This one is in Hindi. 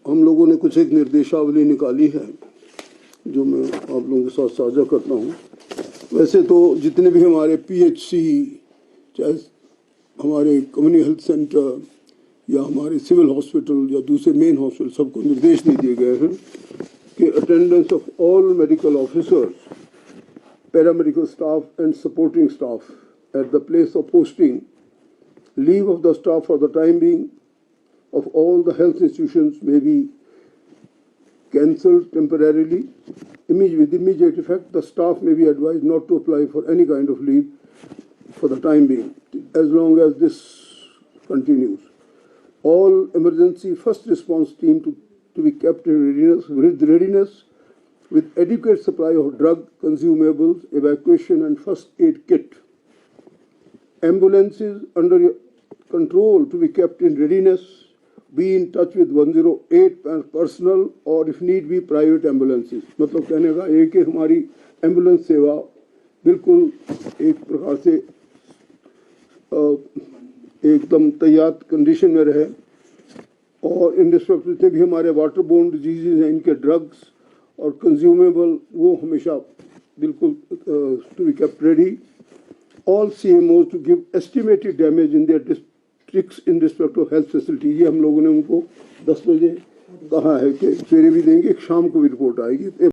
हम लोगों ने कुछ एक निर्देशावली निकाली है जो मैं आप लोगों के साथ साझा करता हूँ। वैसे तो जितने भी हमारे पीएचसी, चाहे हमारे कम्युनिटी हेल्थ सेंटर या हमारे सिविल हॉस्पिटल या दूसरे मेन हॉस्पिटल, सबको निर्देश दे दिए गए हैं कि attendance of all medical officers, paramedical staff and supporting staff at the place of posting, leave of the staff for the time being of all the health institutions may be cancelled temporarily. With immediate effect, the staff may be advised not to apply for any kind of leave for the time being, as long as this continues. All emergency first response team to be kept in readiness with adequate supply of drug, consumables, evacuation and first aid kit. Ambulances under control to be kept in readiness. Be in touch with 108 personnel or if need be private ambulances. मतलब कहने का एक कि हमारी एम्बुलेंस सेवा बिल्कुल एक प्रकार से एकदम तैयार कंडीशन में रहे, और इन रिस्पेक्ट जितने भी हमारे वाटर बोर्न डिजीजेज हैं, इनके ड्रग्स और कंज्यूमेबल वो हमेशा बिल्कुल to be kept ready. All CMOs to give estimated damage in their districts in respect of health facility. ये हम लोगों ने उनको 10 बजे कहा है कि सवेरे भी देंगे, शाम को भी रिपोर्ट आएगी.